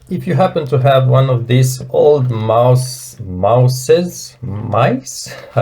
If you happen to have one of these old mice, I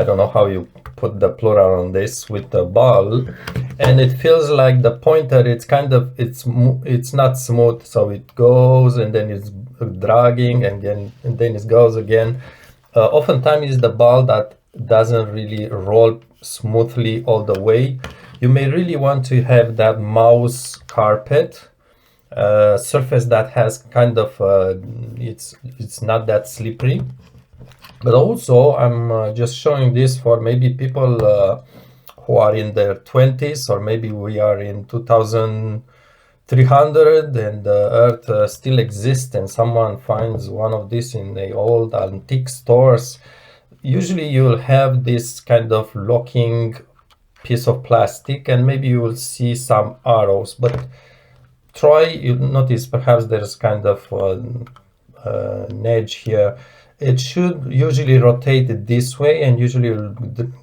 don't know how you put the plural on this, with the ball, and it feels like the pointer, it's not smooth, so it goes and then it's dragging and then it goes again. Oftentimes it's the ball that doesn't really roll smoothly all the way. You may really want to have that mouse carpet surface that has kind of it's not that slippery. But also I'm just showing this for maybe people who are in their 20s, or maybe we are in 2300 and the earth still exists, and someone finds one of these in the old antique stores. Usually you'll have this kind of locking piece of plastic, and maybe you will see some arrows, but you notice perhaps there's kind of an edge here. It should usually rotate it this way, and usually you'll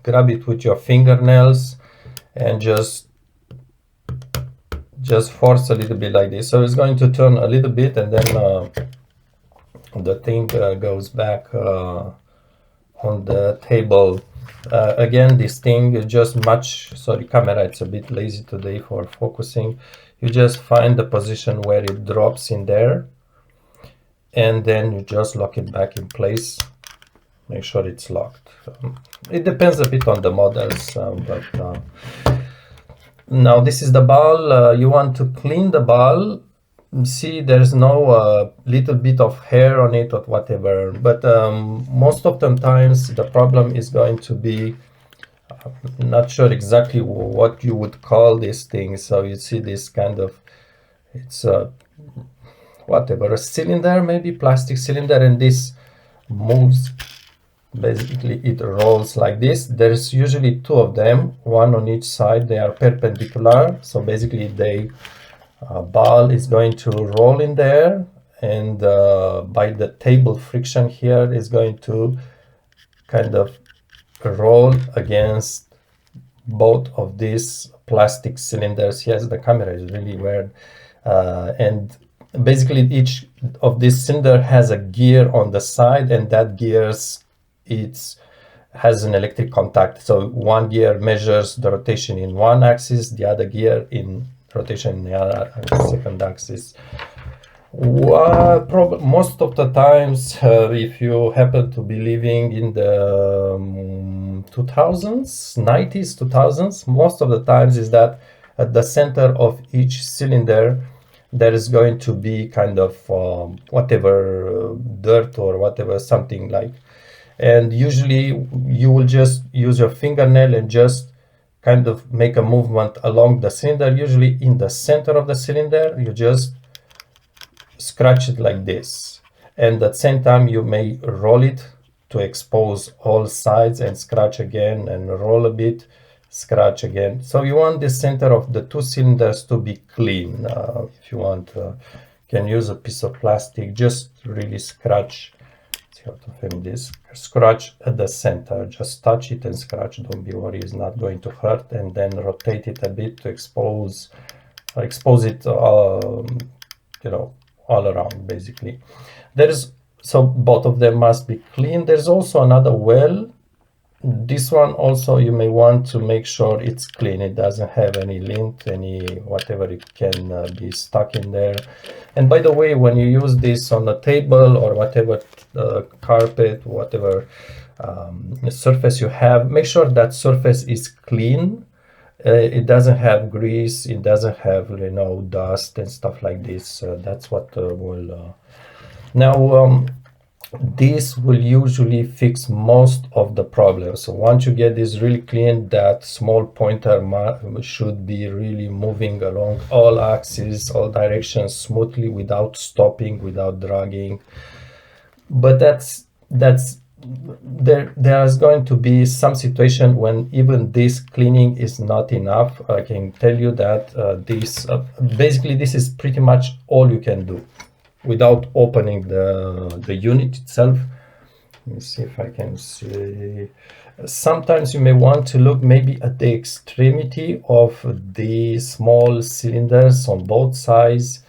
grab it with your fingernails and just force a little bit like this. So it's going to turn a little bit, and then the thing goes back on the table. Again, this thing is just sorry, camera, it's a bit lazy today for focusing. You just find the position where it drops in there, and then you just lock it back in place. Make sure it's locked. It depends a bit on the models, but now this is the ball. You want to clean the ball. See, there's no little bit of hair on it or whatever, but most of the times the problem is going to be, I'm not sure exactly what you would call this thing. So you see this kind of, it's whatever, a cylinder, maybe plastic cylinder, and this moves. Basically it rolls like this. There's usually two of them, one on each side. They are perpendicular, so basically they ball is going to roll in there, and by the table friction here is going to kind of roll against both of these plastic cylinders. Yes, the camera is really weird. And basically each of these cylinder has a gear on the side, and that gears has an electric contact. So one gear measures the rotation in one axis, the other gear in rotation in the other second axis. Most of the times, if you happen to be living in the 90s, 2000s, most of the times is that at the center of each cylinder there is going to be kind of whatever dirt or whatever, something like, and usually you will just use your fingernail and just kind of make a movement along the cylinder. Usually in the center of the cylinder you just scratch it like this, and at the same time you may roll it to expose all sides, and scratch again and roll a bit, scratch again. So you want the center of the two cylinders to be clean. If you want, can use a piece of plastic, just really scratch. See how to film this. Scratch at the center, just touch it and scratch. Don't be worried, it's not going to hurt. And then rotate it a bit to expose it, you know, all around. Basically, so both of them must be clean. There's also another well. This one also you may want to make sure it's clean. It doesn't have any lint, any whatever it can be stuck in there. And by the way, when you use this on a table or whatever carpet, whatever surface you have, make sure that surface is clean. It doesn't have grease, it doesn't have, you know, dust and stuff like this. That's what will now this will usually fix most of the problems. So once you get this really clean, that small pointer should be really moving along all axes, all directions smoothly, without stopping, without dragging. But there's going to be some situation when even this cleaning is not enough. I can tell you that basically this is pretty much all you can do without opening the unit itself. Let me see if I can see. Sometimes you may want to look maybe at the extremity of the small cylinders on both sides.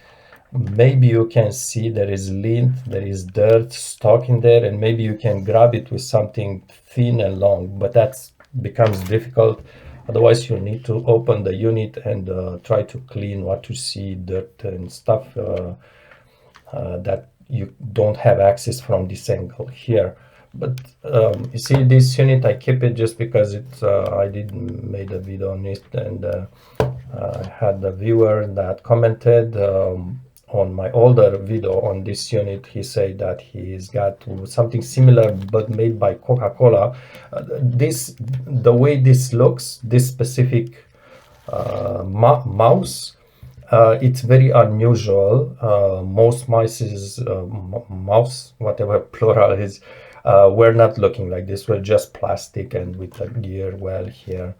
maybe you can see there is lint, there is dirt stuck in there, and maybe you can grab it with something thin and long, but that becomes difficult. Otherwise, you need to open the unit and try to clean what you see, dirt and stuff that you don't have access from this angle here. But you see, this unit, I keep it just because it's I did made a video on it, and I had a viewer that commented on my older video on this unit. He said that he's got something similar but made by Coca-Cola. The way this looks, this specific mouse, it's very unusual. Most mouse, whatever plural is, were not looking like this. Were just plastic and with a gear well here,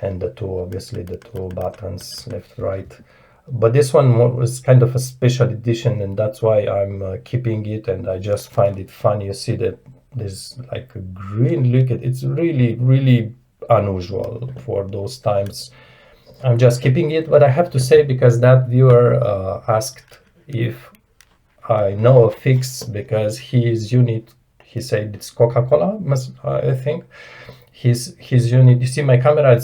and the two buttons left, right. But this one was kind of a special edition, and that's why I'm keeping it, and I just find it funny. You see that there's like a green liquid. It's really, really unusual for those times. I'm just keeping it, but I have to say, because that viewer asked if I know a fix, because his unit, he said it's Coca-Cola, I think. His unit, you see my camera,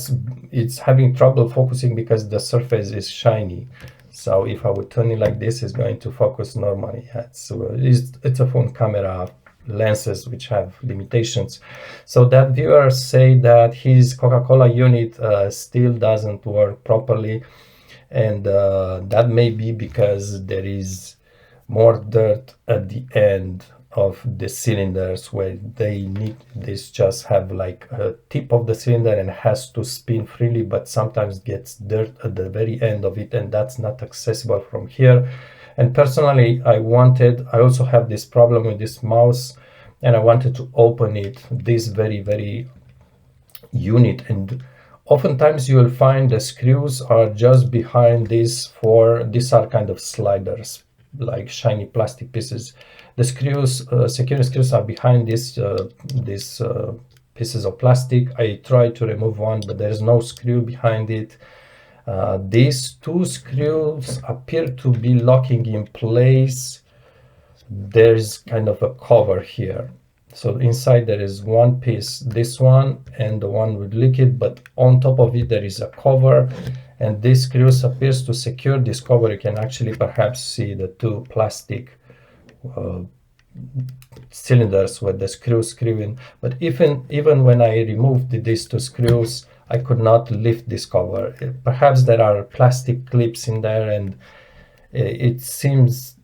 it's having trouble focusing because the surface is shiny. So if I would turn it like this, it's going to focus normally. Yeah, it's a phone camera lenses which have limitations. So that viewer say that his Coca-Cola unit still doesn't work properly, and that may be because there is more dirt at the end of the cylinders, where this just have like a tip of the cylinder and has to spin freely, but sometimes gets dirt at the very end of it, and that's not accessible from here. And personally, I also have this problem with this mouse, and I wanted to open it, this very, very unit. And oftentimes you will find the screws are just behind these are kind of sliders, like shiny plastic pieces. The screws, security screws, are behind these pieces of plastic. I tried to remove one, but there is no screw behind it. These two screws appear to be locking in place. There's kind of a cover here. So inside there is one piece, this one, and the one with liquid, but on top of it there is a cover, and this screws appears to secure this cover. You can actually perhaps see the two plastic cylinders with the screw in. But even when I removed these two screws, I could not lift this cover. Perhaps there are plastic clips in there, and it seems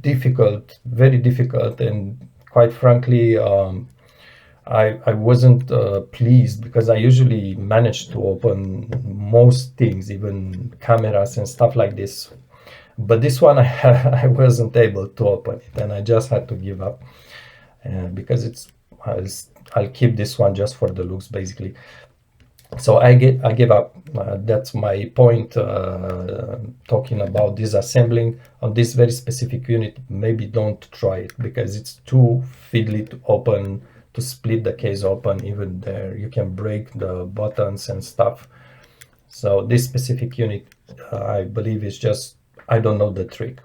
difficult, very difficult, and quite frankly, I wasn't pleased, because I usually manage to open most things, even cameras and stuff like this. But this one I wasn't able to open it, and I just had to give up, because I'll keep this one just for the looks, basically. So I gave up. That's my point, talking about disassembling on this very specific unit. Maybe don't try it, because it's too fiddly to open, to split the case open. Even there you can break the buttons and stuff. So this specific unit, I believe, is just, I don't know the trick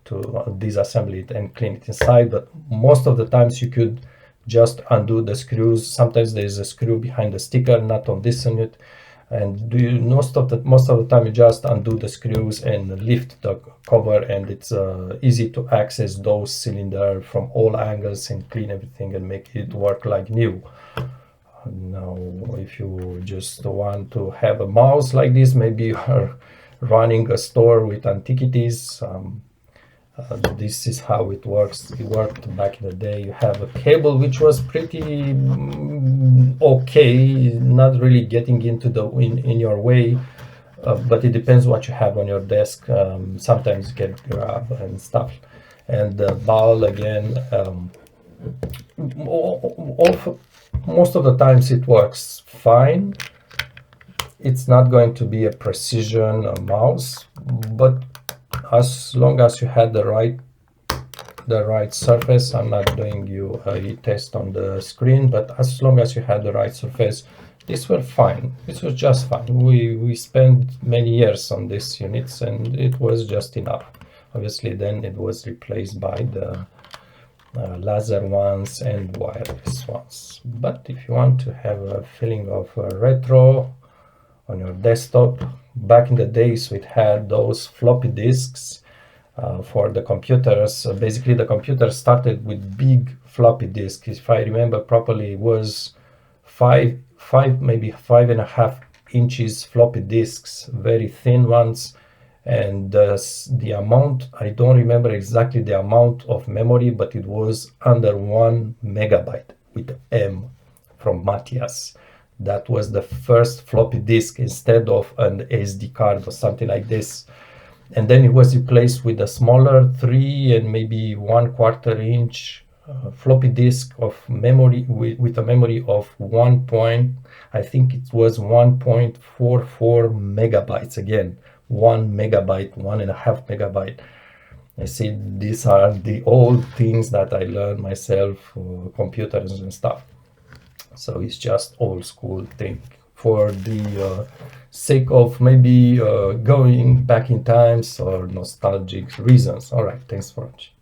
to disassemble it and clean it inside, but most of the times you could just undo the screws. Sometimes there is a screw behind the sticker, not on this unit, and most of the time you just undo the screws and lift the cover, and it's easy to access those cylinders from all angles and clean everything and make it work like new. Now, if you just want to have a mouse like this, maybe you are running a store with antiquities. This is how it works. It worked back in the day. You have a cable which was pretty okay, not really getting into in your way, but it depends what you have on your desk. Sometimes you can grab and stuff. And the ball again, most of the times it works fine. It's not going to be a precision mouse, but as long as you had the right surface, I'm not doing you a test on the screen, but as long as you had the right surface, these were fine. This was just fine. We spent many years on these units, and it was just enough. Obviously then it was replaced by the laser ones and wireless ones. But if you want to have a feeling of retro on your desktop, back in the days we had those floppy disks for the computers. Basically the computer started with big floppy disks. If I remember properly, it was maybe 5.5 inches floppy disks, very thin ones. And the amount, I don't remember exactly the amount of memory, but it was under 1 megabyte with M from Matthias. That was the first floppy disk instead of an SD card or something like this. And then it was replaced with a smaller 3 and maybe 1/4 inch floppy disk of memory with a memory of I think it was 1.44 megabytes. Again, 1 megabyte, 1.5 megabyte. I see these are the old things that I learned myself, computers and stuff. So it's just old school thing for the sake of maybe going back in times or nostalgic reasons. All right, thanks for watching.